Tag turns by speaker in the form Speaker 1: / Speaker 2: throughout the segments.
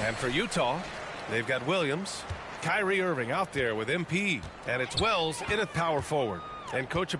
Speaker 1: And for Utah, they've got Williams, Kyrie Irving out there with MP, and it's Wells in at power forward. And coach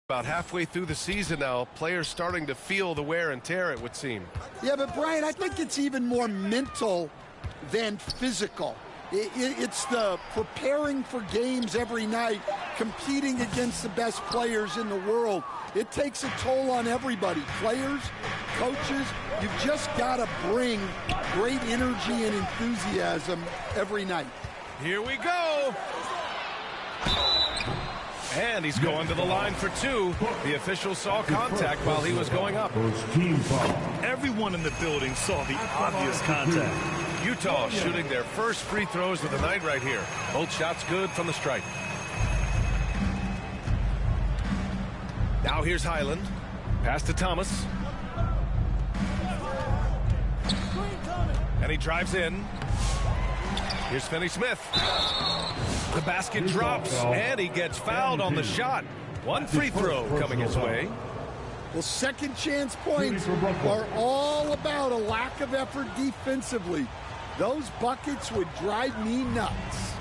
Speaker 1: about halfway through the season now, players starting to feel the wear and tear, it would seem.
Speaker 2: Yeah, but Brian, I think it's even more mental than physical. It's the preparing for games every night, competing against the best players in the world. It takes a toll on everybody, players, coaches. You've just got to bring great energy and enthusiasm every night.
Speaker 1: Here we go. And he's going to the line for two. The official saw contact while he was going up.
Speaker 3: Everyone in the building saw the obvious contact.
Speaker 1: Utah shooting their first free throws of the night right here. Both shots good from the stripe. Now here's Highland. Pass to Thomas. And he drives in. Here's Finney-Smith. The basket drops, and he gets fouled on the shot. One free throw coming his way.
Speaker 2: Well, second chance points are all about a lack of effort defensively. Those buckets would drive me nuts.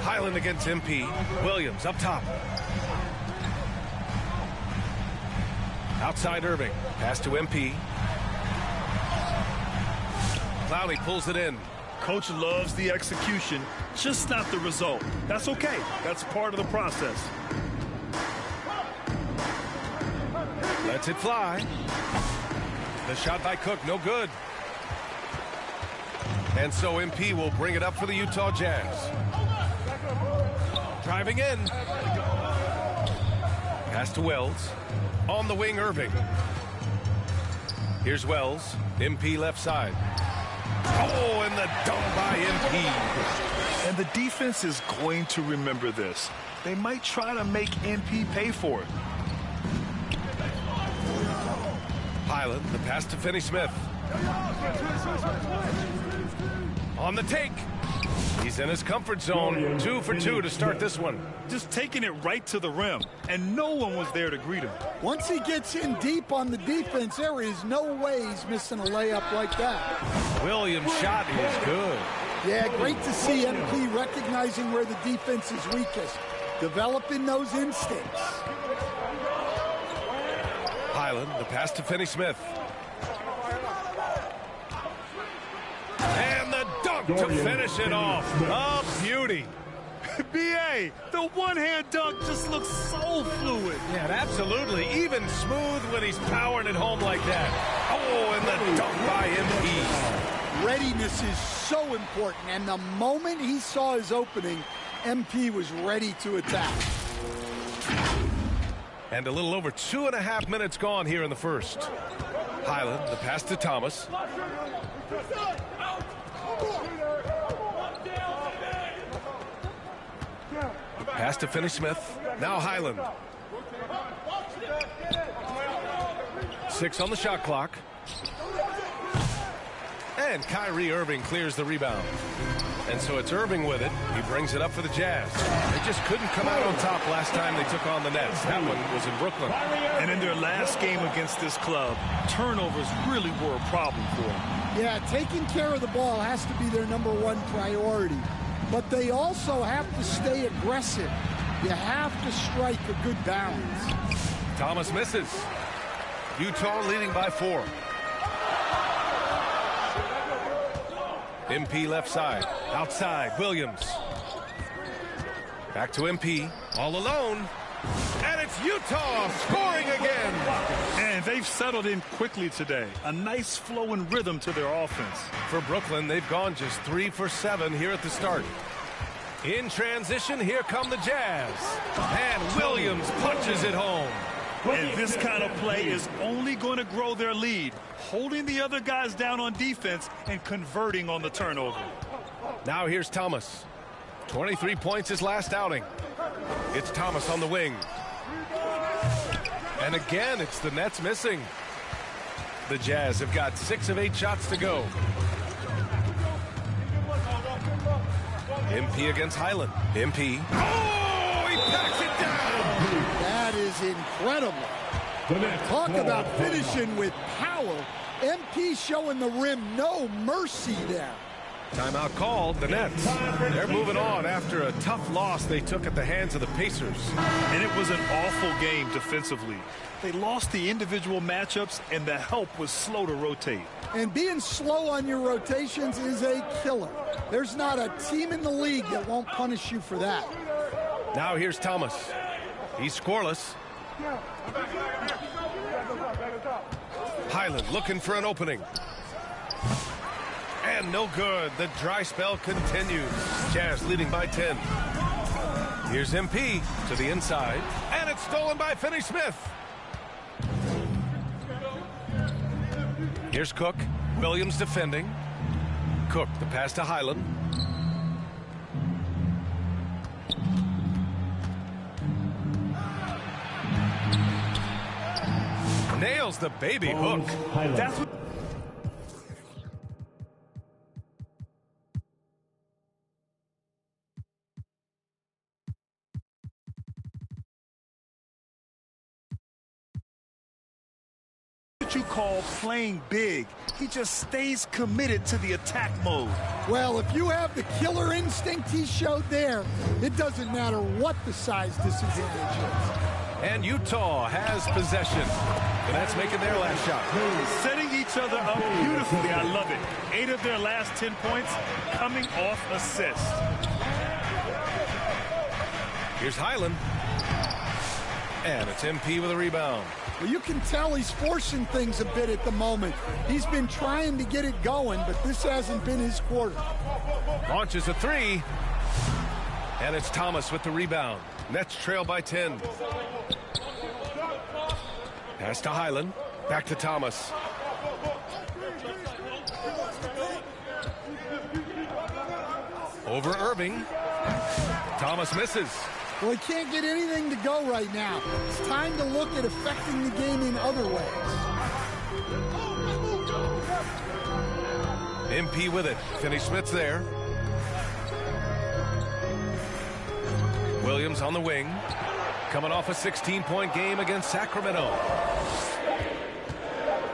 Speaker 1: Highland against MP. Williams up top. Outside Irving. Pass to MP. Clowney pulls it in.
Speaker 3: Coach loves the execution, just not the result. That's okay. That's part of the process.
Speaker 1: Lets it fly. The shot by Cook, no good. And so MP will bring it up for the Utah Jazz. Driving in. Pass to Wells. On the wing, Irving. Here's Wells. MP left side. Oh, and the dunk by MP.
Speaker 3: And the defense is going to remember this. They might try to make MP pay for it.
Speaker 1: Highland, the pass to Finney-Smith. On the take. He's in his comfort zone. 2 for 2 to start this one.
Speaker 3: Just taking it right to the rim, and no one was there to greet him.
Speaker 2: Once he gets in deep on the defense, there is no way he's missing a layup like that.
Speaker 1: Williams' shot is good.
Speaker 2: Yeah, great to see MP recognizing where the defense is weakest, developing those instincts.
Speaker 1: Highland, the pass to Finney-Smith. And the dunk to finish it off. A beauty.
Speaker 3: B.A., the one-hand dunk just looks so fluid.
Speaker 1: Yeah, absolutely. Even smooth when he's powering it home like that. Oh, and the dunk by MP.
Speaker 2: Readiness is so important, and the moment he saw his opening, MP was ready to attack.
Speaker 1: And a little over 2.5 minutes gone here in the first. Highland, the pass to Thomas. Pass to Finney-Smith. Now Highland. 6 on the shot clock. And Kyrie Irving clears the rebound. And so it's Irving with it. He brings it up for the Jazz. They just couldn't come out on top last time they took on the Nets. That one was in Brooklyn.
Speaker 3: And in their last game against this club, turnovers really were a problem for them.
Speaker 2: Yeah, taking care of the ball has to be their #1 priority. But they also have to stay aggressive. You have to strike a good balance.
Speaker 1: Thomas misses. Utah leading by 4. MP left side. Outside, Williams. Back to MP. All alone. And it's Utah scoring again.
Speaker 3: And they've settled in quickly today. A nice flow and rhythm to their offense.
Speaker 1: For Brooklyn, they've gone just 3 for 7 here at the start. In transition, here come the Jazz. And Williams punches it home.
Speaker 3: And this kind of play is only going to grow their lead, holding the other guys down on defense and converting on the turnover.
Speaker 1: Now here's Thomas. 23 points his last outing. It's Thomas on the wing. And again, it's the Nets missing. The Jazz have got 6 of 8 shots to go. MP against Highland. MP. Oh, he packs it down.
Speaker 2: That is incredible. Talk about finishing with power. MP showing the rim no mercy there.
Speaker 1: Timeout called. The Nets. They're moving on after a tough loss they took at the hands of the Pacers.
Speaker 3: And it was an awful game defensively. They lost the individual matchups, and the help was slow to rotate.
Speaker 2: And being slow on your rotations is a killer. There's not a team in the league that won't punish you for that.
Speaker 1: Now here's Thomas. He's scoreless. Highland looking for an opening. And no good. The dry spell continues. Jazz leading by 10. Here's MP to the inside. And it's stolen by Finney-Smith. Here's Cook. Williams defending. Cook, the pass to Highland. Nails the baby hook.
Speaker 3: That's what you call playing big. He just stays committed to the attack mode.
Speaker 2: Well, if you have the killer instinct he showed there, it doesn't matter what the size disadvantage is.
Speaker 1: And Utah has possession. The Nets making their last shot.
Speaker 3: Setting each other up beautifully. I love it. 8 of their last 10 points coming off assists.
Speaker 1: Here's Highland. And it's MP with a rebound.
Speaker 2: Well, you can tell he's forcing things a bit at the moment. He's been trying to get it going, but this hasn't been his quarter.
Speaker 1: Launches a 3. And it's Thomas with the rebound. Nets trail by 10. Pass to Highland. Back to Thomas. Over Irving. Thomas misses.
Speaker 2: Well, he can't get anything to go right now. It's time to look at affecting the game in other ways.
Speaker 1: MP with it. Finney-Smith's there. Williams on the wing. Coming off a 16-point game against Sacramento.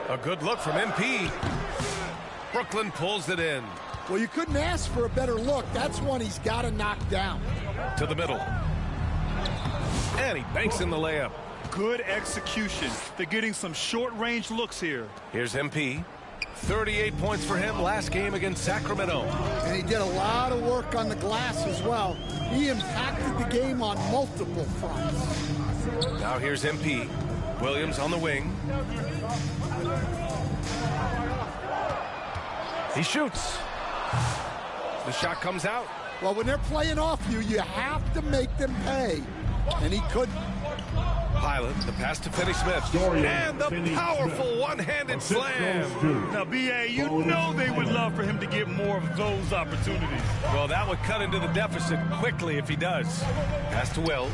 Speaker 1: A good look from MP. Brooklyn pulls it in.
Speaker 2: Well, you couldn't ask for a better look. That's one he's got to knock down.
Speaker 1: To the middle. And he banks in the layup.
Speaker 3: Good execution. They're getting some short-range looks here.
Speaker 1: Here's MP. 38 points for him last game against Sacramento.
Speaker 2: And he did a lot of work on the glass as well. He impacted the game on multiple fronts.
Speaker 1: Now here's MP. Williams on the wing. He shoots. The shot comes out.
Speaker 2: Well, when they're playing off you, you have to make them pay. And he couldn't.
Speaker 1: Highland, the pass to Finney-Smith. And the powerful one-handed slam.
Speaker 3: Now, B.A., you know they would love for him to get more of those opportunities.
Speaker 1: Well, that would cut into the deficit quickly if he does. Pass to Wells.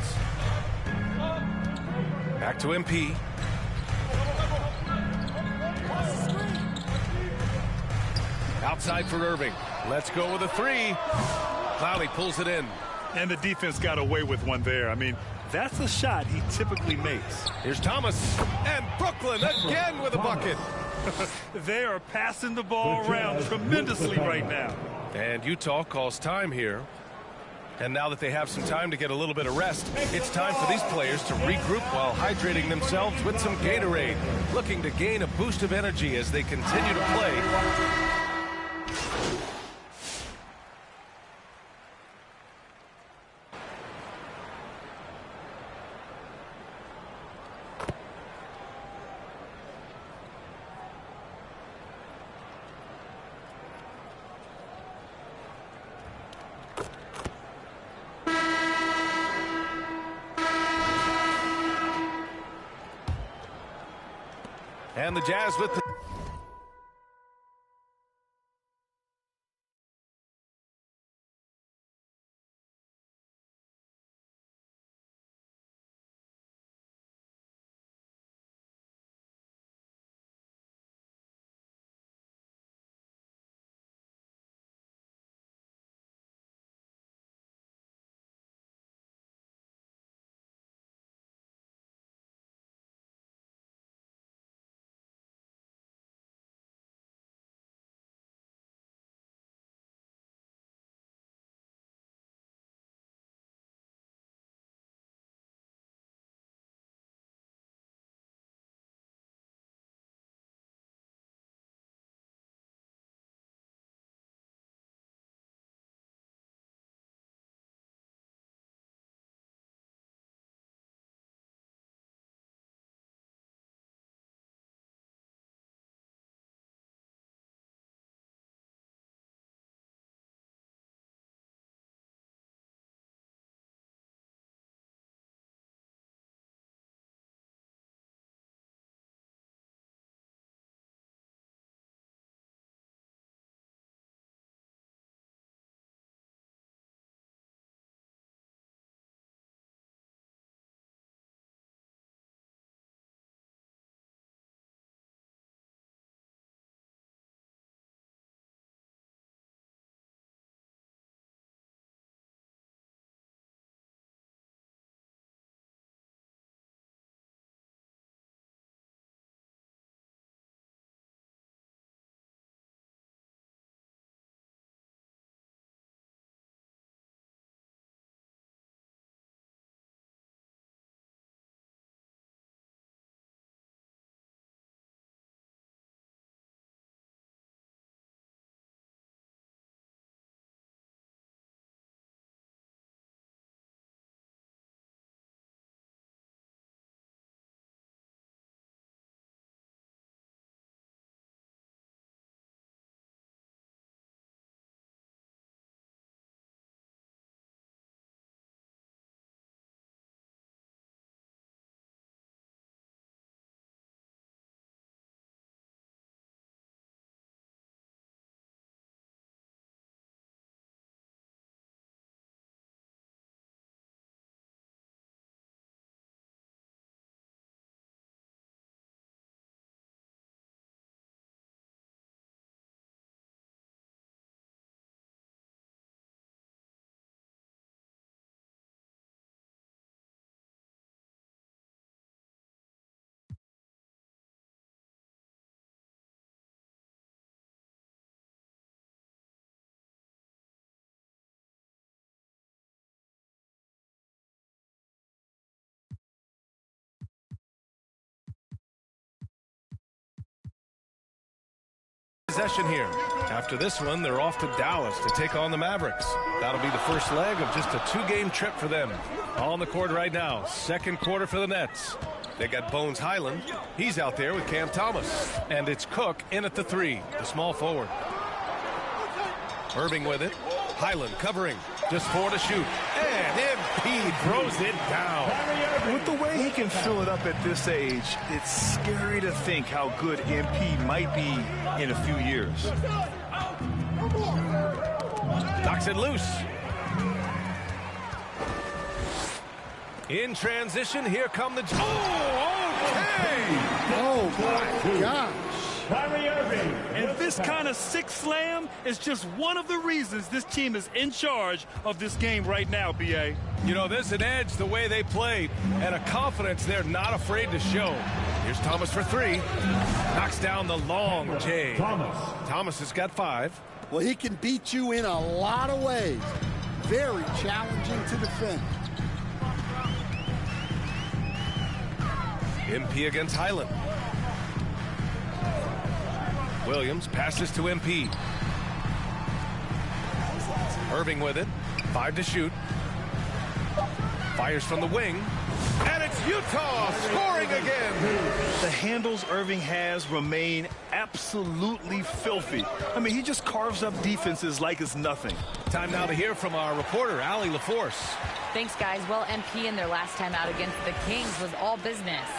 Speaker 1: Back to MP. Outside for Irving. Let's go with a 3. Clowney pulls it in.
Speaker 3: And the defense got away with one there. I mean, that's a shot he typically makes.
Speaker 1: Here's Thomas. And Brooklyn again with a bucket.
Speaker 3: They are passing the ball around tremendously right now.
Speaker 1: And Utah calls time here. And now that they have some time to get a little bit of rest, it's time for these players to regroup while hydrating themselves with some Gatorade, looking to gain a boost of energy as they continue to play. And the Jazz with the... possession here. After this one, they're off to Dallas to take on the Mavericks. That'll be the first leg of just a two-game trip for them. On the court right now, second quarter for the Nets. They got Bones Highland. He's out there with Cam Thomas. And it's Cook in at the three, the small forward. Irving with it. Highland covering. Just four to shoot. And MP throws it down.
Speaker 3: With the way he can fill it up at this age, it's scary to think how good MP might be in a few years.
Speaker 1: Knocks it loose. In transition, here come the... Oh, okay!
Speaker 2: Oh, my gosh.
Speaker 3: And this kind of sick slam is just one of the reasons this team is in charge of this game right now, B.A.
Speaker 1: You know, there's an edge the way they play and a confidence they're not afraid to show. Here's Thomas for three. Knocks down the long J. Thomas has got five.
Speaker 2: Well, he can beat you in a lot of ways. Very challenging to defend.
Speaker 1: MP against Highland. Williams passes to MP. Irving with it. 5 to shoot. Fires from the wing. And it's Utah scoring again.
Speaker 3: The handles Irving has remain absolutely filthy. I mean, he just carves up defenses like it's nothing.
Speaker 1: Time now to hear from our reporter, Allie LaForce.
Speaker 4: Thanks, guys. Well, MP in their last time out against the Kings was all business.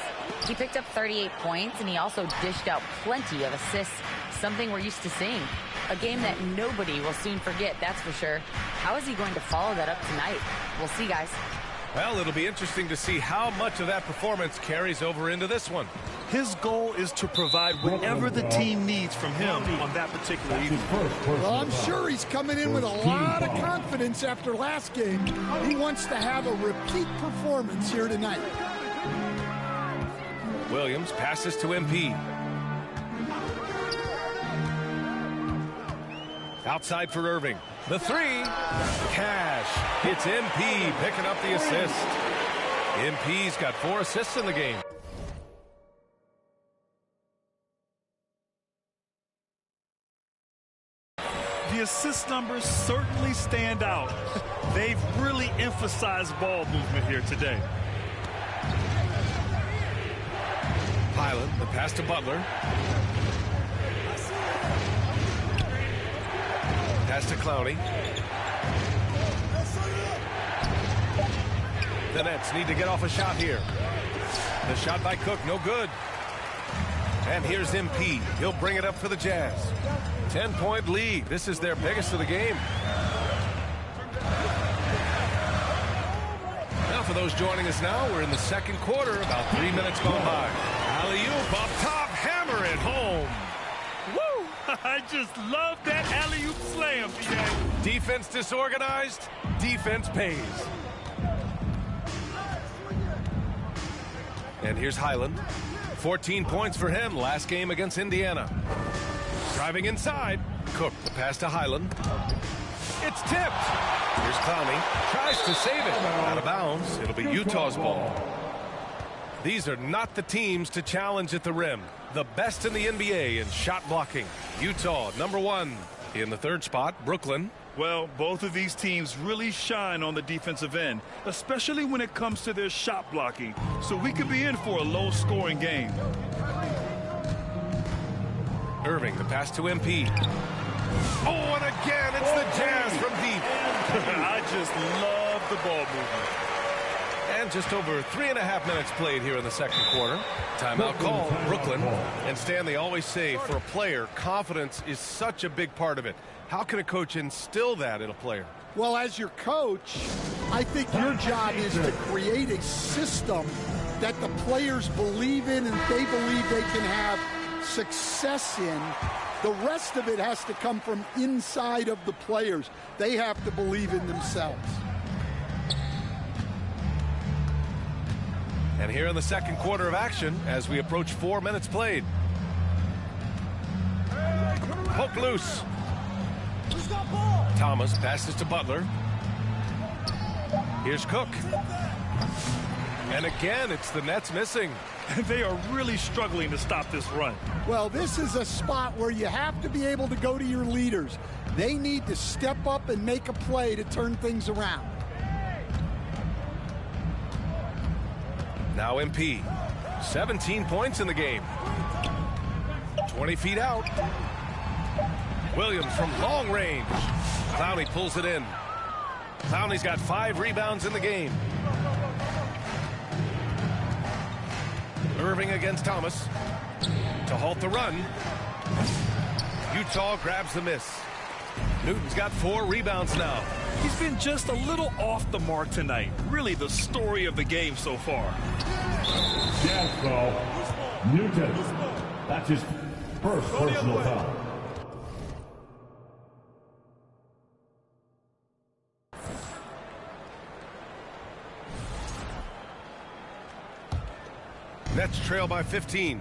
Speaker 4: He picked up 38 points, and he also dished out plenty of assists, something we're used to seeing. A game that nobody will soon forget, that's for sure. How is he going to follow that up tonight? We'll see, guys.
Speaker 1: Well, it'll be interesting to see how much of that performance carries over into this one.
Speaker 3: His goal is to provide whatever the team needs from him on that particular evening.
Speaker 2: Well, I'm sure he's coming in with a lot of confidence after last game. He wants to have a repeat performance here tonight.
Speaker 1: Williams passes to MP. Outside for Irving. The three. Cash. It's MP picking up the assist. MP's got 4 assists in the game.
Speaker 3: The assist numbers certainly stand out. They've really emphasized ball movement here today.
Speaker 1: Highland, the pass to Butler. Pass to Clowney. The Nets need to get off a shot here. The shot by Cook, no good. And here's MP. He'll bring it up for the Jazz. 10-point lead. This is their biggest of the game. Now for those joining us now, we're in the second quarter, about 3 minutes gone by. Alley-oop up top, hammer it home.
Speaker 3: Woo! I just love that alley-oop slam, BA.
Speaker 1: Defense disorganized, defense pays. And here's Highland. 14 points for him last game against Indiana. Driving inside. Cook, the pass to Highland. It's tipped. Here's Clowney. Tries to save it. Out of bounds. It'll be Utah's ball. These are not the teams to challenge at the rim. The best in the NBA in shot blocking. Utah, #1. In the third spot, Brooklyn.
Speaker 3: Well, both of these teams really shine on the defensive end, especially when it comes to their shot blocking. So we could be in for a low-scoring game.
Speaker 1: Irving, the pass to MP. Oh, and again, it's the Jazz from deep.
Speaker 3: I just love the ball movement.
Speaker 1: And just over 3.5 minutes played here in the second quarter. Timeout call, Brooklyn. And Stan, they always say for a player, confidence is such a big part of it. How can a coach instill that in a player?
Speaker 2: Well, as your coach, I think your job is to create a system that the players believe in and they believe they can have success in. The rest of it has to come from inside of the players. They have to believe in themselves.
Speaker 1: And here in the second quarter of action, as we approach 4 minutes played. Poke loose. Thomas passes to Butler. Here's Cook. And again, it's the Nets missing.
Speaker 3: They are really struggling to stop this run.
Speaker 2: Well, this is a spot where you have to be able to go to your leaders. They need to step up and make a play to turn things around.
Speaker 1: Now MP. 17 points in the game. 20 feet out. Williams from long range. Clowney pulls it in. Clowney's got 5 rebounds in the game. Irving against Thomas. To halt the run. Utah grabs the miss. Newton's got 4 rebounds now.
Speaker 3: He's been just a little off the mark tonight. Really the story of the game so far.
Speaker 5: Jazz foul. Newton. That's his first personal foul.
Speaker 1: Nets trail by 15.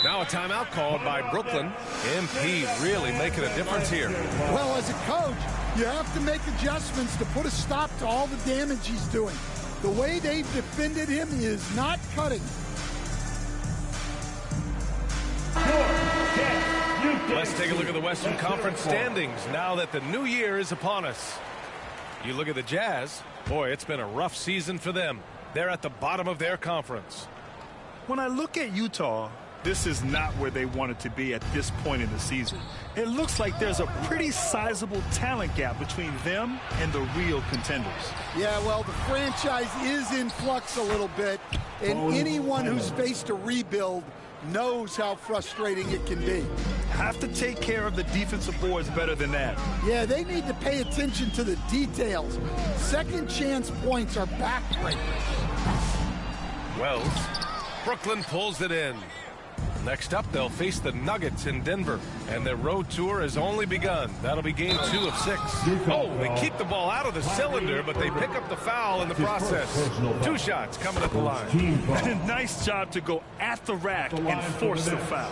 Speaker 1: Now a timeout called by Brooklyn. MP really making a difference here.
Speaker 2: Well, as a coach, you have to make adjustments to put a stop to all the damage he's doing. The way they've defended him is not cutting.
Speaker 1: Let's take a look at the Western Conference standings now that the new year is upon us. You look at the Jazz. Boy, it's been a rough season for them. They're at the bottom of their conference.
Speaker 3: When I look at Utah, This is not where they wanted to be at this point in the season. It looks like there's a pretty sizable talent gap between them and the real contenders.
Speaker 2: Yeah, well, the franchise is in flux a little bit, and anyone who's faced a rebuild knows how frustrating it can be.
Speaker 3: Have to take care of the defensive boards better than that.
Speaker 2: Yeah, they need to pay attention to the details. Second chance points are backbreakers.
Speaker 1: Wells. Brooklyn pulls it in. Next up, they'll face the Nuggets in Denver, and their road tour has only begun. That'll be game 2 of 6. Oh, they keep the ball out of the cylinder, but they pick up the foul in the process. 2 shots coming at the line.
Speaker 3: Nice job to go at the rack and force the foul.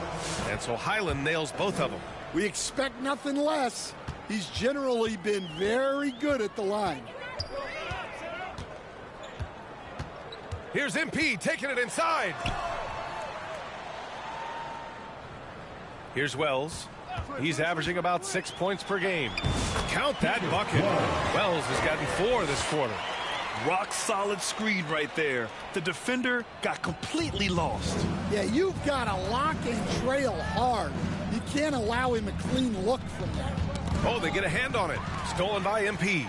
Speaker 1: And so Highland nails both of them.
Speaker 2: We expect nothing less. He's generally been very good at the line.
Speaker 1: Here's MP taking it inside. Here's Wells. He's averaging about 6 points per game. Count that bucket. Wells has gotten 4 this quarter.
Speaker 3: Rock solid screen right there. The defender got completely lost.
Speaker 2: Yeah, you've got to lock and trail hard. You can't allow him a clean look from that.
Speaker 1: Oh, they get a hand on it. Stolen by MP.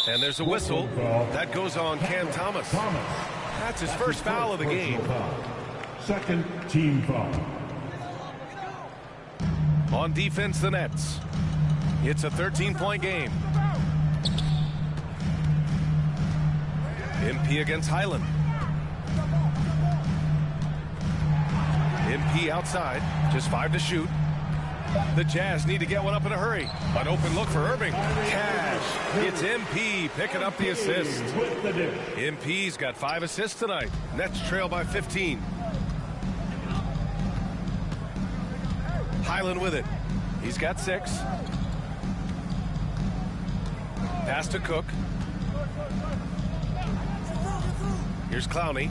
Speaker 1: And there's a whistle. That goes on Cam Thomas. That's his first foul of the game.
Speaker 5: Second team foul.
Speaker 1: On defense, the Nets. It's a 13-point game. MP against Highland. MP outside, just 5 to shoot. The Jazz need to get one up in a hurry. An open look for Irving. Cash. It's MP picking up the assist. MP's got 5 assists tonight. Nets trail by 15. Highland with it. He's got 6. Pass to Cook. Here's Clowney.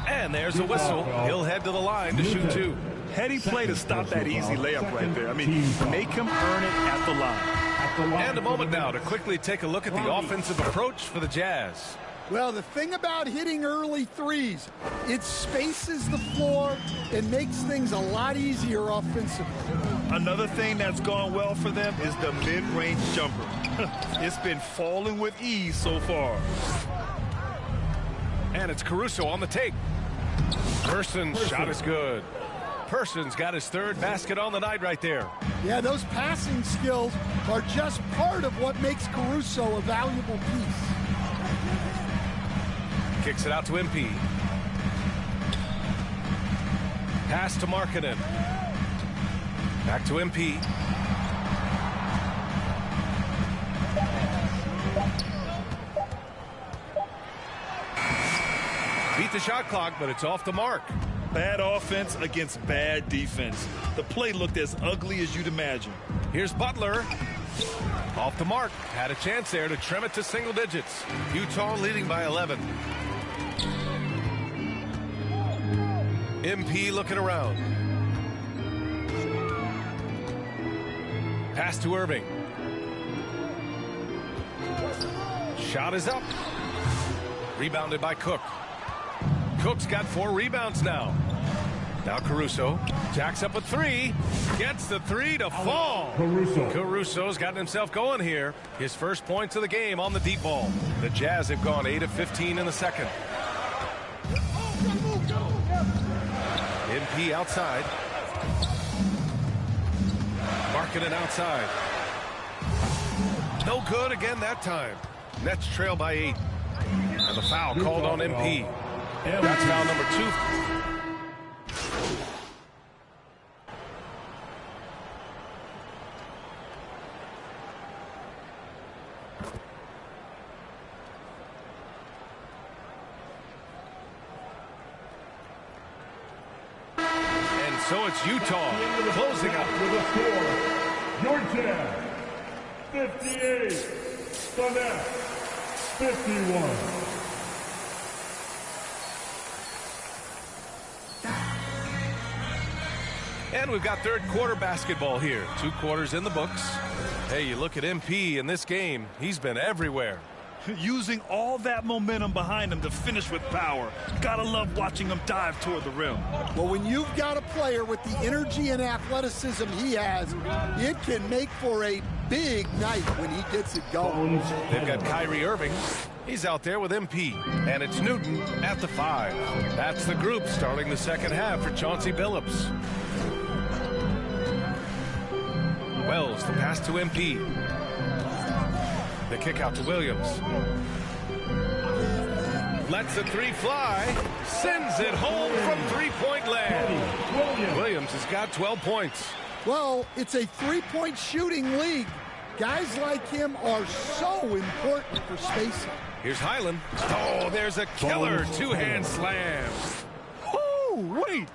Speaker 1: And there's a whistle. He'll head to the line to shoot 2.
Speaker 3: Heady play to stop that easy layup right there. I mean, make him earn it at the line.
Speaker 1: And a moment now to quickly take a look at the offensive approach for the Jazz.
Speaker 2: Well, the thing about hitting early threes, it spaces the floor and makes things a lot easier offensively.
Speaker 3: Another thing that's gone well for them is the mid-range jumper. It's been falling with ease so far.
Speaker 1: And it's Caruso on the take. Person's shot is good. Person's got his 3rd basket on the night right there.
Speaker 2: Yeah, those passing skills are just part of what makes Caruso a valuable piece.
Speaker 1: Kicks it out to MP. Pass to Markkanen. Back to MP. Beat the shot clock, but it's off the mark.
Speaker 3: Bad offense against bad defense. The play looked as ugly as you'd imagine.
Speaker 1: Here's Butler. Off the mark. Had a chance there to trim it to single digits. Utah leading by 11. MP looking around. Pass to Irving. Shot is up. Rebounded by Cook. Cook's got 4 rebounds now. Now Caruso jacks up a 3. Gets the 3 to fall. Caruso's gotten himself going here. His first points of the game on the deep ball. The Jazz have gone 8 of 15 in the second. MP outside. Markkanen outside. No good again that time. Nets trail by 8. And the foul called on MP. That's foul number 2. And so it's Utah closing up.
Speaker 5: With a score, your Jazz 58, the Nets 51.
Speaker 1: And we've got third quarter basketball here. 2 quarters in the books. Hey, you look at MP in this game, he's been everywhere.
Speaker 3: using all that momentum behind him to finish with power. Gotta love watching him dive toward the rim.
Speaker 2: Well, when you've got a player with the energy and athleticism he has, it can make for a big night when he gets it going.
Speaker 1: They've got Kyrie Irving. He's out there with MP. And it's Newton at the 5. That's the group starting the second half for Chauncey Billups. Wells, the pass to MP. The kick out to Williams. Lets the 3 fly. Sends it home from three-point land. Williams has got 12 points.
Speaker 2: Well, it's a three-point shooting league. Guys like him are so important for spacing.
Speaker 1: Here's Highland. Oh, there's a killer two-hand slam.
Speaker 3: Oh, wait.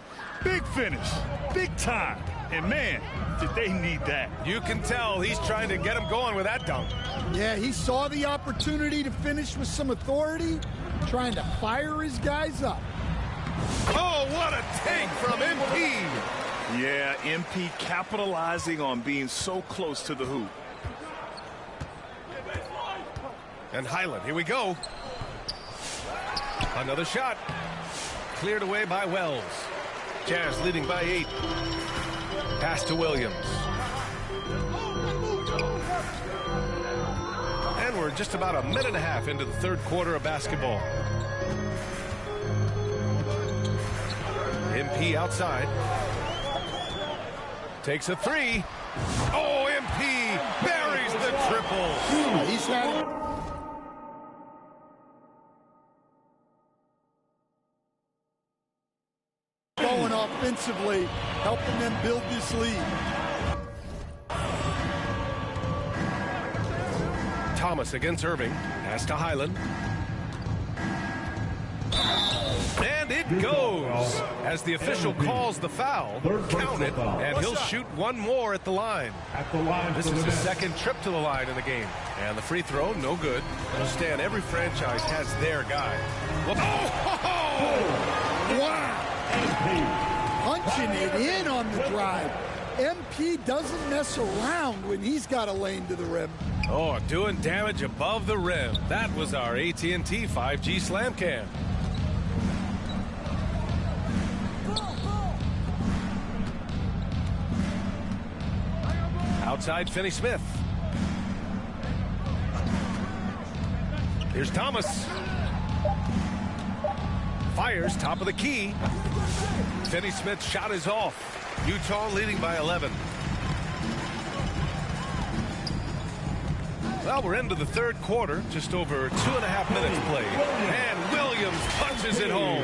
Speaker 3: Big finish. Big time. And, man, did they need that.
Speaker 1: You can tell he's trying to get him going with that dunk.
Speaker 2: Yeah, he saw the opportunity to finish with some authority, trying to fire his guys up.
Speaker 1: Oh, what a take from MP.
Speaker 3: Yeah, MP capitalizing on being so close to the hoop.
Speaker 1: And Highland, here we go. Another shot. Cleared away by Wells. Jazz leading by 8. Pass to Williams. And we're just about a minute and a half into the third quarter of basketball. MP outside. Takes a 3. Oh, MP buries the triple.
Speaker 2: He's had going offensively, helping them build this lead.
Speaker 1: Thomas against Irving. Pass to Highland. And it goes as the official calls the foul. Count it, and he'll shoot one more at the line. This is his second trip to the line in the game. And the free throw, no good. Understand, every franchise has their guy.
Speaker 2: Wow! Punching it in on the drive. MP doesn't mess around when he's got a lane to the rim.
Speaker 1: Oh, doing damage above the rim. That was our AT&T 5G Slam Cam. Outside Finney-Smith. Here's Thomas. Fires top of the key. Finney-Smith's shot is off. Utah leading by 11. Well, we're into the third quarter. Just over 2.5 minutes played. And Williams punches it home.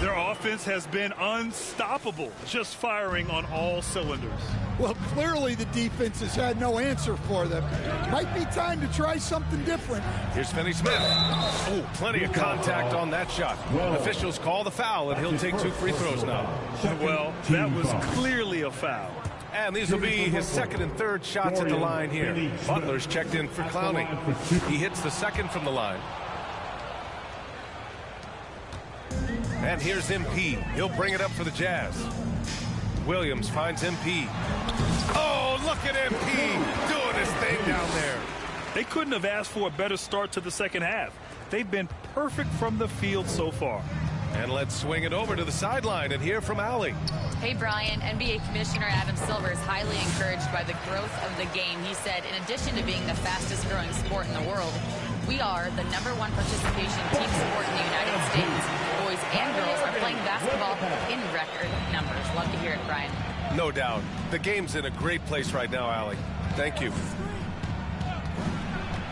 Speaker 3: Their offense has been unstoppable, just firing on all cylinders.
Speaker 2: Well, clearly the defense has had no answer for them. Might be time to try something different.
Speaker 1: Here's Finney-Smith. Oh, plenty of contact on that shot. Officials call the foul, and he'll take 2 free throws now.
Speaker 3: Well, that was clearly a foul.
Speaker 1: And these will be his second and third shots at the line here. Butler's checked in for Clowney. He hits the second from the line. And here's MP. He'll bring it up for the Jazz. Williams finds MP. Oh, look at MP doing his thing down there.
Speaker 3: They couldn't have asked for a better start to the second half. They've been perfect from the field so far.
Speaker 1: And let's swing it over to the sideline and hear from Allie.
Speaker 4: Hey, Brian. NBA Commissioner Adam Silver is highly encouraged by the growth of the game. He said, in addition to being the fastest growing sport in the world, we are the #1 participation team sport in the United States. Boys and girls are playing basketball in record numbers. Love to hear it, Brian.
Speaker 1: No doubt. The game's in a great place right now, Allie. Thank you.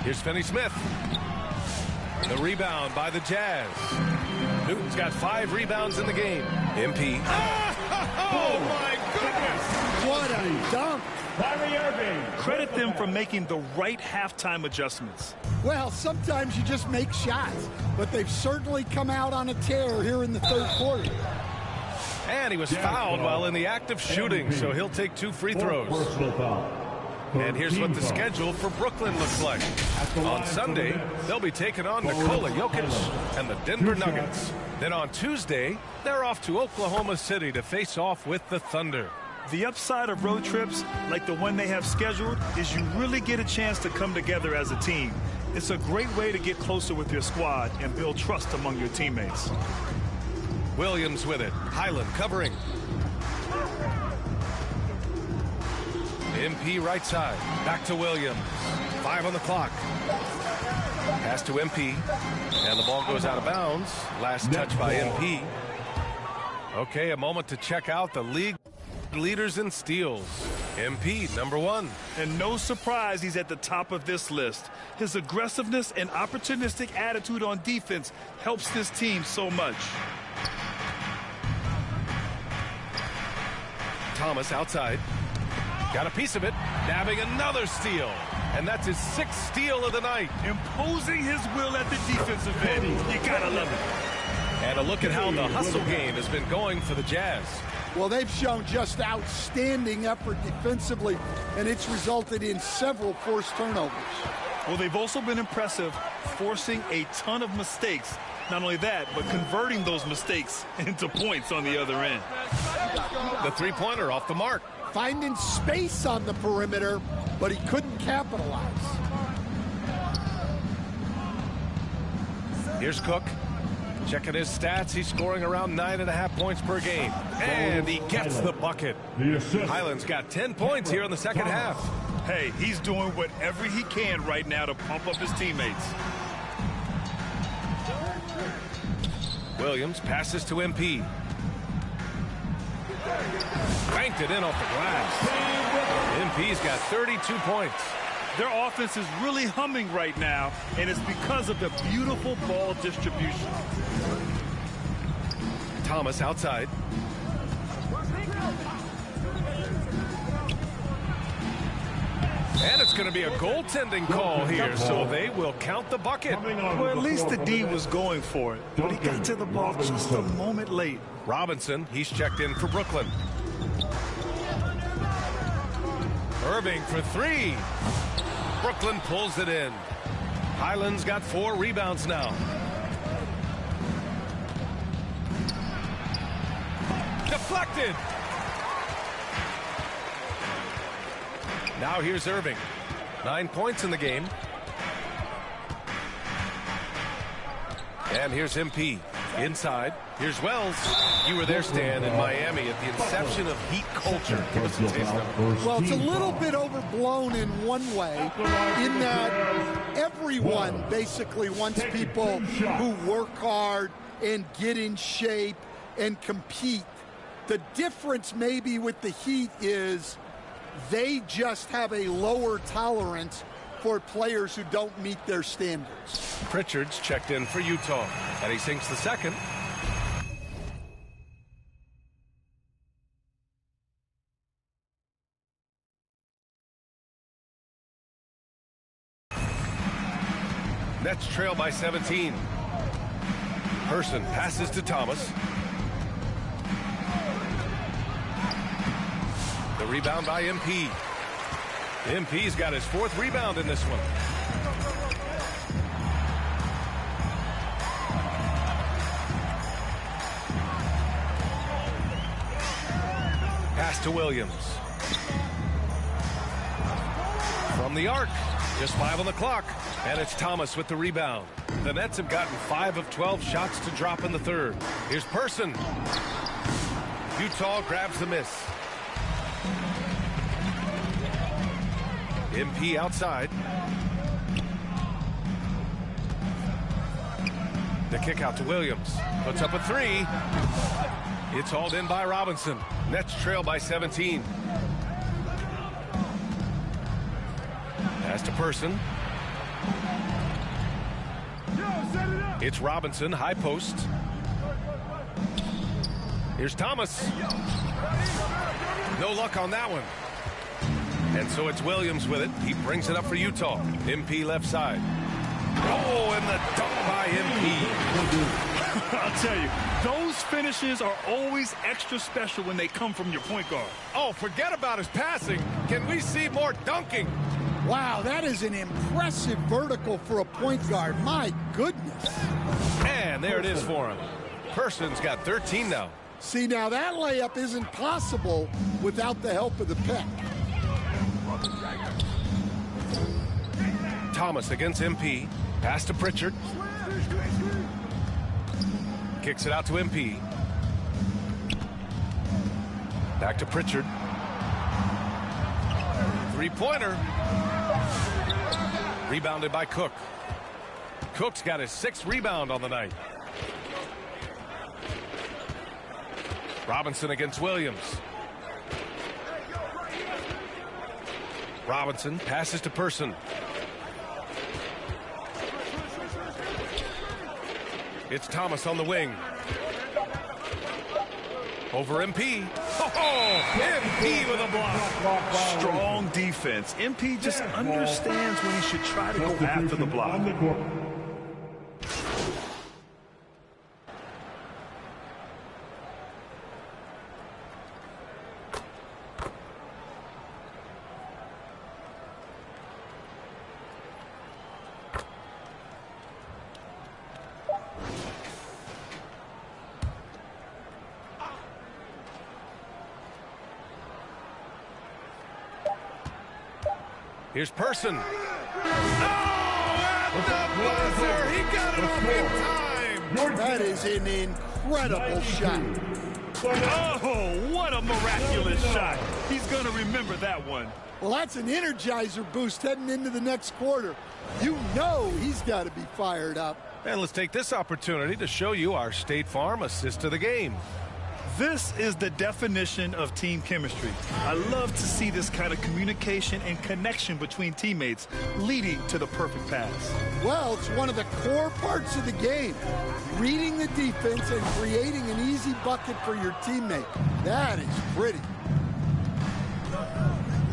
Speaker 1: Here's Finney-Smith. The rebound by the Jazz. Newton's got 5 rebounds in the game. MP. Oh, my goodness!
Speaker 2: What a dunk!
Speaker 5: Kyrie Irving.
Speaker 3: Credit them for making the right halftime adjustments.
Speaker 2: Well, sometimes you just make shots, but they've certainly come out on a tear here in the third quarter.
Speaker 1: And he was fouled while in the act of shooting, so he'll take 2 free throws. And here's what the schedule for Brooklyn looks like. On Sunday, they'll be taking on Nikola Jokic and the Denver Nuggets. Then on Tuesday, they're off to Oklahoma City to face off with the Thunder.
Speaker 3: The upside of road trips, like the one they have scheduled, is you really get a chance to come together as a team. It's a great way to get closer with your squad and build trust among your teammates.
Speaker 1: Williams with it. Highland covering. MP right side. Back to Williams. 5 on the clock. Pass to MP. And the ball goes out of bounds. Last touch by MP. Okay, a moment to check out the league leaders in steals. MP, number 1.
Speaker 3: And no surprise he's at the top of this list. His aggressiveness and opportunistic attitude on defense helps this team so much.
Speaker 1: Thomas outside. Got a piece of it. Nabbing another steal. And that's his 6th steal of the night.
Speaker 3: Imposing his will at the defensive end. You gotta love it.
Speaker 1: And a look at how the hustle game has been going for the Jazz.
Speaker 2: Well, they've shown just outstanding effort defensively, and it's resulted in several forced turnovers.
Speaker 3: Well, they've also been impressive, forcing a ton of mistakes. Not only that, but converting those mistakes into points on the other end.
Speaker 1: The three-pointer off the mark.
Speaker 2: Finding space on the perimeter, but he couldn't capitalize.
Speaker 1: Here's Cook. Checking his stats, he's scoring around 9.5 points per game. And he gets the bucket. Highland's got 10 points here in the second half.
Speaker 3: Hey, he's doing whatever he can right now to pump up his teammates.
Speaker 1: Williams passes to MP. Banked it in off the glass. MP's got 32 points.
Speaker 3: Their offense is really humming right now, and it's because of the beautiful ball distribution.
Speaker 1: Thomas outside. And it's going to be a goaltending call here, so they will count the bucket.
Speaker 3: Well, at least the D was going for it, but he got to the ball just a moment late.
Speaker 1: Robinson, he's checked in for Brooklyn. Irving for 3. Brooklyn pulls it in. Highland's got 4 rebounds now. Deflected. Now here's Irving. 9 points in the game. And here's MP. Inside. Here's Wells. You were there, Stan, in Miami at the inception of Heat culture. Give us a taste of it.
Speaker 2: Well, it's a little bit overblown in one way, in that everyone basically wants people who work hard and get in shape and compete. The difference maybe with the Heat is they just have a lower tolerance for players who don't meet their standards.
Speaker 1: Pritchard's checked in for Utah, and he sinks the second. Nets trail by 17. Person passes to Thomas. The rebound by MP. MP's got his 4th rebound in this one. Pass to Williams. From the arc. Just 5 on the clock. And it's Thomas with the rebound. The Nets have gotten 5 of 12 shots to drop in the third. Here's Person. Utah grabs the miss. MP outside. The kick out to Williams. Puts up a 3. It's hauled in by Robinson. Nets trail by 17. Pass to Person. It's Robinson, high post. Here's Thomas. No luck on that one. And so it's Williams with it. He brings it up for Utah. MP left side. Oh, and the dunk by MP.
Speaker 3: I'll tell you, those finishes are always extra special when they come from your point guard.
Speaker 1: Oh, forget about his passing. Can we see more dunking?
Speaker 2: Wow, that is an impressive vertical for a point guard. My goodness.
Speaker 1: And there it is for him. Person's got 13 now.
Speaker 2: See, now that layup isn't possible without the help of the pick.
Speaker 1: Thomas against MP. Pass to Pritchard. Kicks it out to MP. Back to Pritchard. Three-pointer. Rebounded by Cook. Cook's got his 6th rebound on the night. Robinson against Williams. Robinson passes to Person. It's Thomas on the wing. Over MP. Oh, MP with a block.
Speaker 3: Strong defense. MP just understands when he should try to go after the block.
Speaker 1: Here's Person. Oh, at the buzzer. He got it off in time.
Speaker 2: That is an incredible shot.
Speaker 3: Oh, what a miraculous shot. He's going to remember that one.
Speaker 2: Well, that's an energizer boost heading into the next quarter. You know he's got to be fired up.
Speaker 1: And let's take this opportunity to show you our State Farm assist of the game.
Speaker 3: This is the definition of team chemistry. I love to see this kind of communication and connection between teammates leading to the perfect pass.
Speaker 2: Well, it's one of the core parts of the game. Reading the defense and creating an easy bucket for your teammate. That is pretty.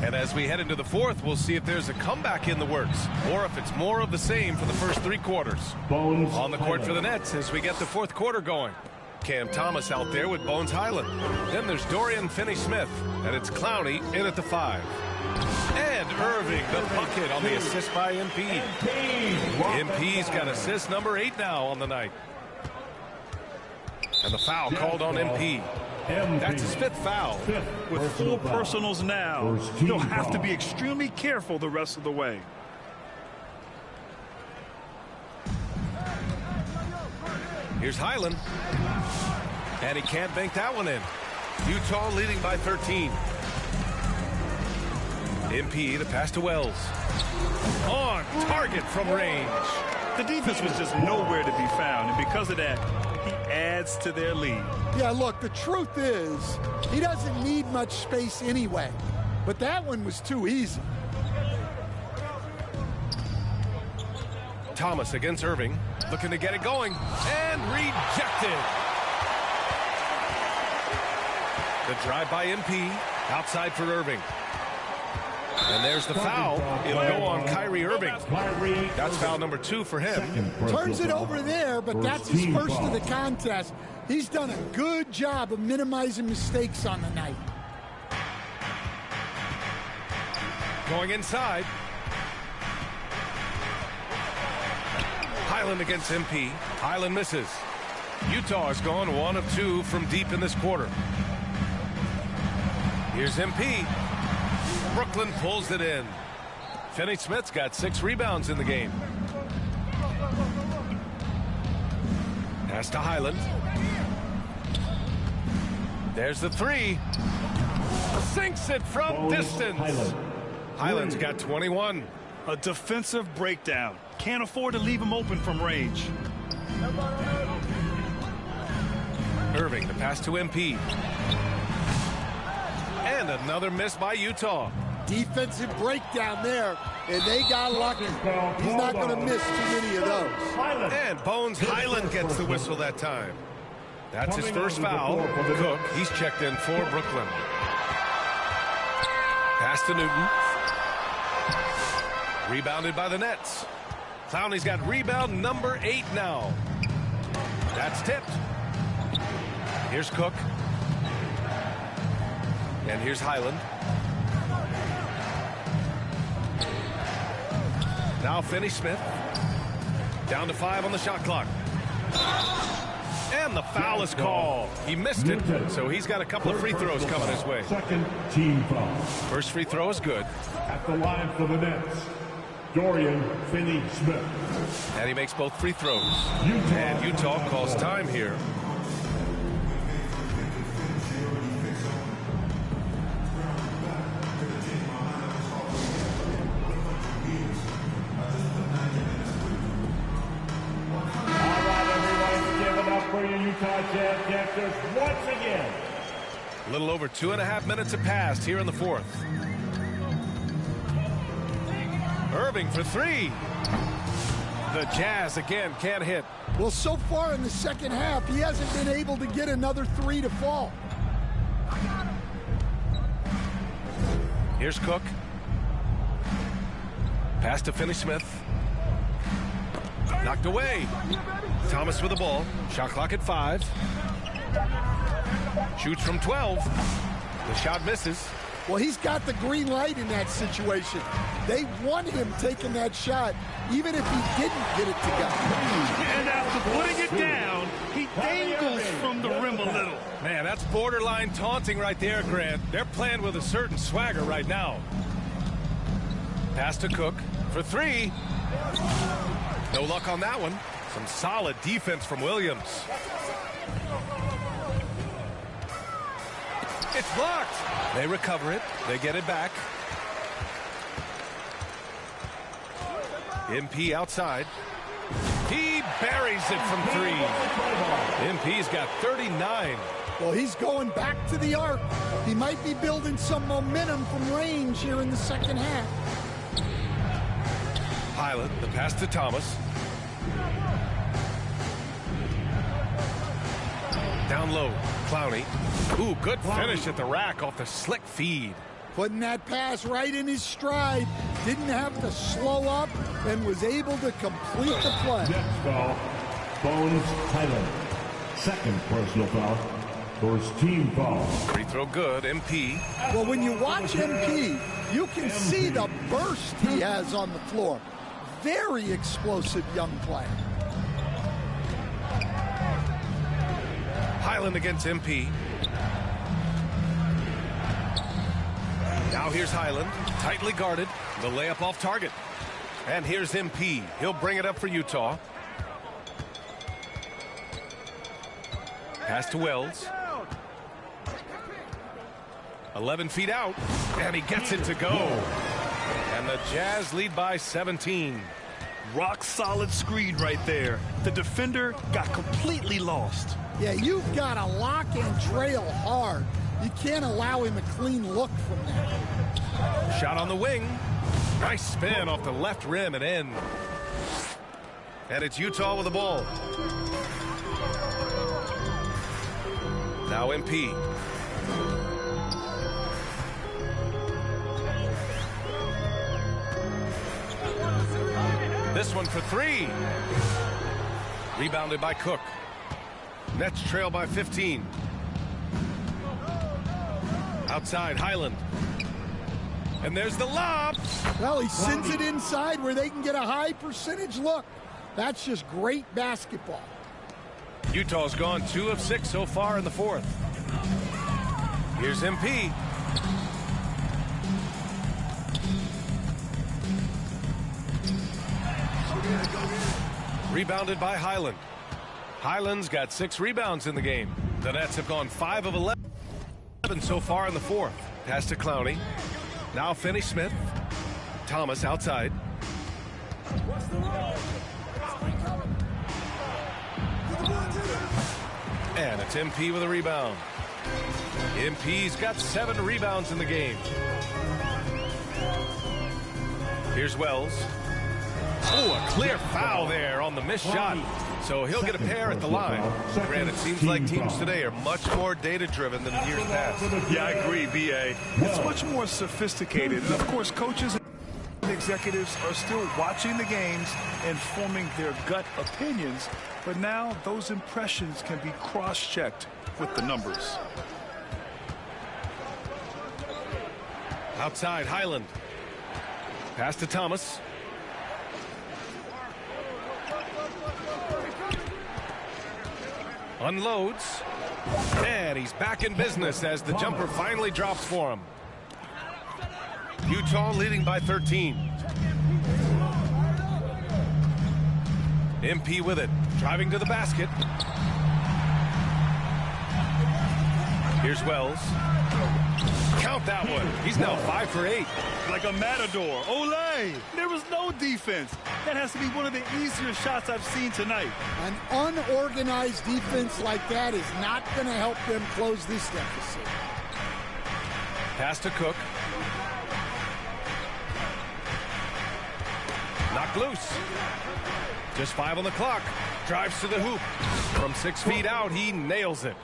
Speaker 1: And as we head into the 4th, we'll see if there's a comeback in the works or if it's more of the same for the first 3 quarters.
Speaker 5: Bones
Speaker 1: On the court for the Nets as we get the 4th quarter going. Cam Thomas out there with Bones Highland. Then there's Dorian Finney-Smith, and it's Clowney in at the 5. And Irving, the bucket on the assist by MP. MP's got assist number 8 now on the night. And the foul called on MP. That's his 5th foul.
Speaker 3: With 4 personals now, he'll have to be extremely careful the rest of the way.
Speaker 1: Here's Highland. And he can't bank that one in. Utah leading by 13. MP to pass to Wells. On target from range.
Speaker 3: The defense was just nowhere to be found, and because of that, he adds to their lead.
Speaker 2: Yeah, look, the truth is, he doesn't need much space anyway. But that one was too easy.
Speaker 1: Thomas against Irving, looking to get it going, and rejected. The drive by MP, outside for Irving. And there's the foul. It'll go on Kyrie Irving. That's foul number 2 for him.
Speaker 2: Turns it over there, but that's his first of the contest. He's done a good job of minimizing mistakes on the night.
Speaker 1: Going inside. Highland against MP. Highland misses. Utah has gone 1 of 2 from deep in this quarter. Here's MP. Brooklyn pulls it in. Finney-Smith's got 6 rebounds in the game. Pass to Highland. There's the 3. Sinks it from distance. Highland's got 21.
Speaker 3: A defensive breakdown. Can't afford to leave him open from range.
Speaker 1: Irving, the pass to MP. And another miss by Utah.
Speaker 2: Defensive breakdown there, and they got lucky. He's not going to miss too many of those.
Speaker 1: And Bones Highland gets the whistle that time. That's his first foul. Cook, he's checked in for Brooklyn. Pass to Newton. Rebounded by the Nets. Clowney's got rebound number 8 now. That's tipped. Here's Cook. And here's Highland. Now Finney-Smith. Down to 5 on the shot clock. And the foul is called. He missed it, so he's got a couple of free throws coming his way.
Speaker 5: Second team foul.
Speaker 1: First free throw is good.
Speaker 5: At the line for the Nets, Dorian Finney-Smith.
Speaker 1: And he makes both free throws. And Utah calls time here.
Speaker 5: For your Utah Jazz Captors once again.
Speaker 1: A little over 2.5 minutes have passed here in the fourth. Irving for three. The Jazz again can't hit.
Speaker 2: Well, so far in the second half, he hasn't been able to get another three to fall.
Speaker 1: Here's Cook. Pass to Finney-Smith. Knocked away. Thomas with the ball. Shot clock at 5. Shoots from 12. The shot misses.
Speaker 2: Well, he's got the green light in that situation. They want him taking that shot, even if he didn't get it to go.
Speaker 3: And after putting it down, he dangles from the rim a little.
Speaker 1: Man, that's borderline taunting right there, Grant. They're playing with a certain swagger right now. Pass to Cook for three. No luck on that one. Some solid defense from Williams. It's blocked. They recover it. They get it back. MP outside. He buries it from three. MP's got 39.
Speaker 2: Well, he's going back to the arc. He might be building some momentum from range here in the second half.
Speaker 1: Highland, the pass to Thomas. Down low, Clowney. Ooh, good finish at the rack off the slick feed.
Speaker 2: Putting that pass right in his stride. Didn't have to slow up and was able to complete the play.
Speaker 5: Next foul, Bones Highland. Second personal foul. First team foul.
Speaker 1: Free throw good, MP.
Speaker 2: Well, when you watch MP, you can see the burst he has on the floor. Very explosive young player.
Speaker 1: Highland against MP. Now here's Highland, tightly guarded. The layup off target. And here's MP. He'll bring it up for Utah. Pass to Wells. 11 feet out. And he gets it to go. And the Jazz lead by 17.
Speaker 3: Rock solid screen right there. The defender got completely lost.
Speaker 2: Yeah, you've got to lock and trail hard. You can't allow him a clean look from that.
Speaker 1: Shot on the wing. Nice spin off the left rim and in. And it's Utah with the ball. Now MP. This one for three. Rebounded by Cook. Nets trail by 15. Outside, Highland. And there's the lob.
Speaker 2: Well, he sends it inside where they can get a high percentage look. That's just great basketball.
Speaker 1: Utah's gone 2 of 6 so far in the fourth. Here's MP. Rebounded by Highland. Highland's got 6 rebounds in the game. The Nets have gone 5 of 11 so far in the fourth. Pass to Clowney. Now Finney-Smith. Thomas outside. And it's MP with a rebound. MP's got 7 rebounds in the game. Here's Wells. Oh, a clear foul there on the missed shot. So he'll get a pair at the line. Grant, it seems like teams today are much more data-driven than years past.
Speaker 3: Yeah, I agree, B.A. It's much more sophisticated. And, of course, coaches and executives are still watching the games and forming their gut opinions. But now those impressions can be cross-checked with the numbers.
Speaker 1: Outside, Highland. Pass to Thomas. Unloads. And he's back in business as the jumper finally drops for him. Utah leading by 13. MP with it. Driving to the basket. Here's Wells. Count that one. He's now 5 for 8.
Speaker 3: Like a matador. Olay! There was no defense. That has to be one of the easier shots I've seen tonight.
Speaker 2: An unorganized defense like that is not going to help them close this deficit.
Speaker 1: Pass to Cook. Knocked loose. Just 5 on the clock. Drives to the hoop. From 6 feet out, he nails it.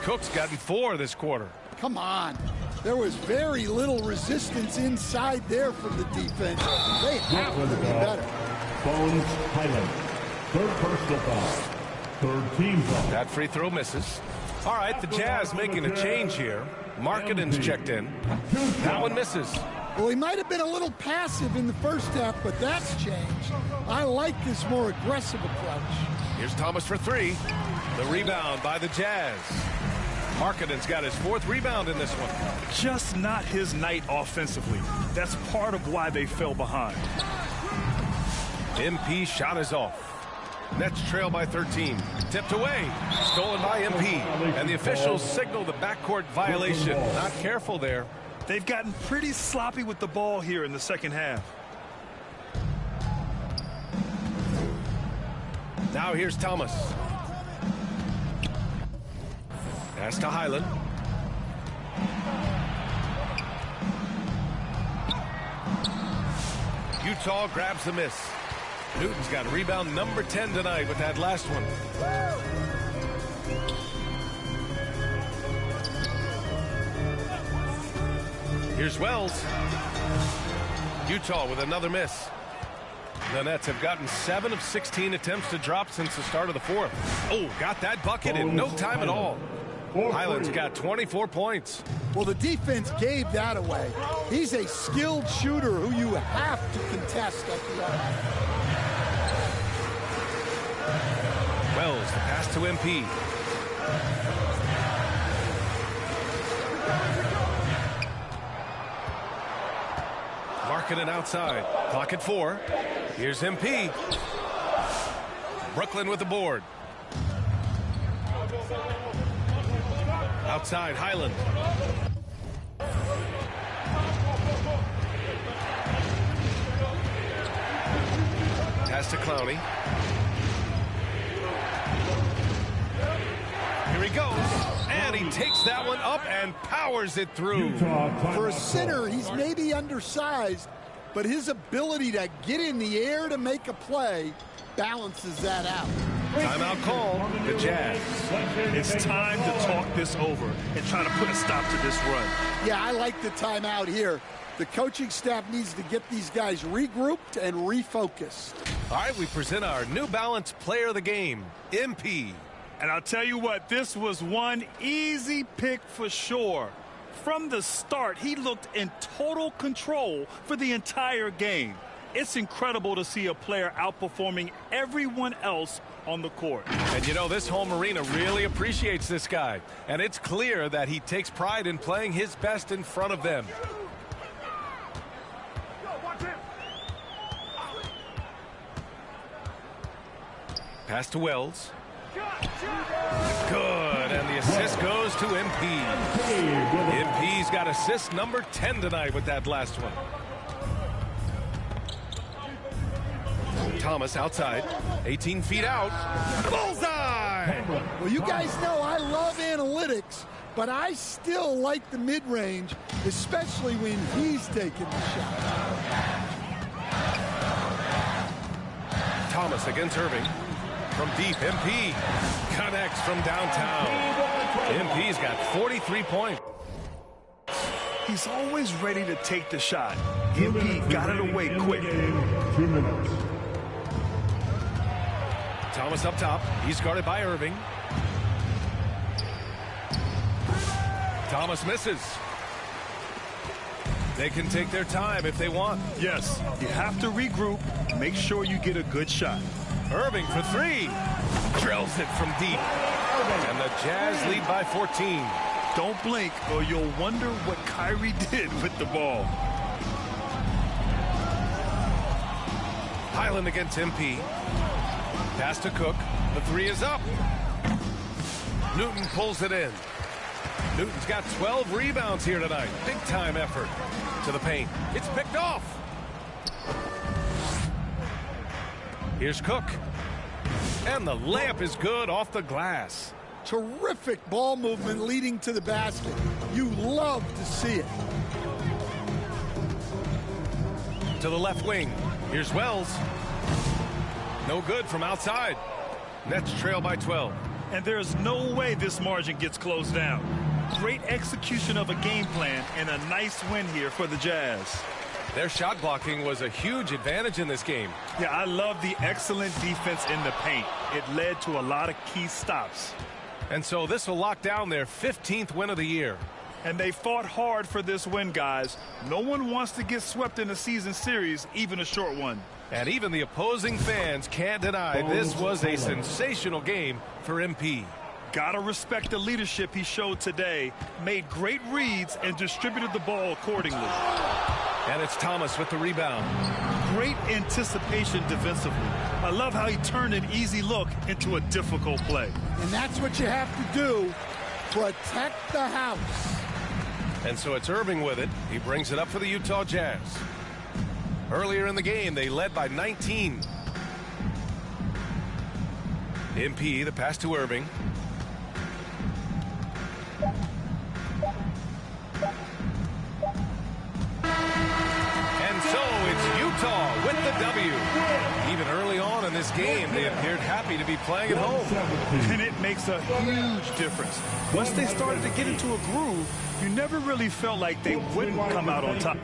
Speaker 1: Cook's gotten 4 this quarter.
Speaker 2: Come on. There was very little resistance inside there from the defense. They have to be better.
Speaker 5: Bones Highland. Third personal foul. Third team foul.
Speaker 1: That free throw misses. All right, the Jazz making a change here. Markkanen's checked in. That one misses.
Speaker 2: Well, he might have been a little passive in the first half, but that's changed. I like this more aggressive approach.
Speaker 1: Here's Thomas for 3. The rebound by the Jazz. Markkanen's got his 4th rebound in this one.
Speaker 3: Just not his night offensively. That's part of why they fell behind.
Speaker 1: MP shot is off. Nets trail by 13. Tipped away. Stolen by MP. And the officials signal the backcourt violation. Not careful there.
Speaker 3: They've gotten pretty sloppy with the ball here in the second half.
Speaker 1: Now here's Thomas. Pass to Highland. Utah grabs the miss. Newton's got rebound number 10 tonight with that last one. Here's Wells. Utah with another miss. The Nets have gotten 7 of 16 attempts to drop since the start of the 4th. Oh, got that bucket in no time at all. Highland's got 24 points.
Speaker 2: Well, the defense gave that away. He's a skilled shooter who you have to contest at the arc.
Speaker 1: Wells, the pass to MP. Markkanen outside. Clock at 4. Here's MP. Brooklyn with the board. Outside, Highland. Pass to Clowney. Here he goes. And he takes that one up and powers it through.
Speaker 2: For a center, he's maybe undersized, but his ability to get in the air to make a play balances that out.
Speaker 1: Timeout call, the Jazz.
Speaker 3: It's time to talk this over and try to put a stop to this run.
Speaker 2: Yeah, I like the timeout here. The coaching staff needs to get these guys regrouped and refocused.
Speaker 1: All right, we present our New Balance player of the game, MP.
Speaker 3: And I'll tell you what, this was one easy pick for sure. From the start, he looked in total control for the entire game. It's incredible to see a player outperforming everyone else on the court.
Speaker 1: And you know, this home arena really appreciates this guy. And it's clear that he takes pride in playing his best in front of them. Pass to Wells. Good, and the assist goes to MP. MP's got assist number 10 tonight with that last one. Thomas outside, 18 feet out. Bullseye!
Speaker 2: Well, you guys know I love analytics, but I still like the mid-range, especially when he's taking the shot.
Speaker 1: Thomas against Irving. From deep, MP connects from downtown. MP's got 43 points.
Speaker 3: He's always ready to take the shot. MP got it away quick.
Speaker 5: 2 minutes.
Speaker 1: Thomas up top. He's guarded by Irving. Thomas misses. They can take their time if they want.
Speaker 3: Yes, you have to regroup. Make sure you get a good shot.
Speaker 1: Irving for 3. Drills it from deep. And the Jazz lead by 14.
Speaker 3: Don't blink or you'll wonder what Kyrie did with the ball.
Speaker 1: Highland against MP. Pass to Cook. The three is up. Newton pulls it in. Newton's got 12 rebounds here tonight. Big time effort to the paint. It's picked off. Here's Cook. And the layup is good off the glass.
Speaker 2: Terrific ball movement leading to the basket. You love to see it.
Speaker 1: To the left wing. Here's Wells. No good from outside. Nets trail by 12.
Speaker 3: And there's no way this margin gets closed down. Great execution of a game plan and a nice win here for the Jazz.
Speaker 1: Their shot blocking was a huge advantage in this game.
Speaker 3: Yeah, I love the excellent defense in the paint. It led to a lot of key stops.
Speaker 1: And so this will lock down their 15th win of the year.
Speaker 3: And they fought hard for this win, guys. No one wants to get swept in a season series, even a short one.
Speaker 1: And even the opposing fans can't deny this was a sensational game for MP.
Speaker 3: Gotta respect the leadership he showed today. Made great reads and distributed the ball accordingly.
Speaker 1: And it's Thomas with the rebound.
Speaker 3: Great anticipation defensively. I love how he turned an easy look into a difficult play.
Speaker 2: And that's what you have to do. Protect the house.
Speaker 1: And so it's Irving with it. He brings it up for the Utah Jazz. Earlier in the game, they led by 19. MP, the pass to Irving. And so it's Utah with the W. Even early on in this game, they appeared happy to be playing at home.
Speaker 3: And it makes a huge difference. Once they started to get into a groove, you never really felt like they wouldn't come out on top.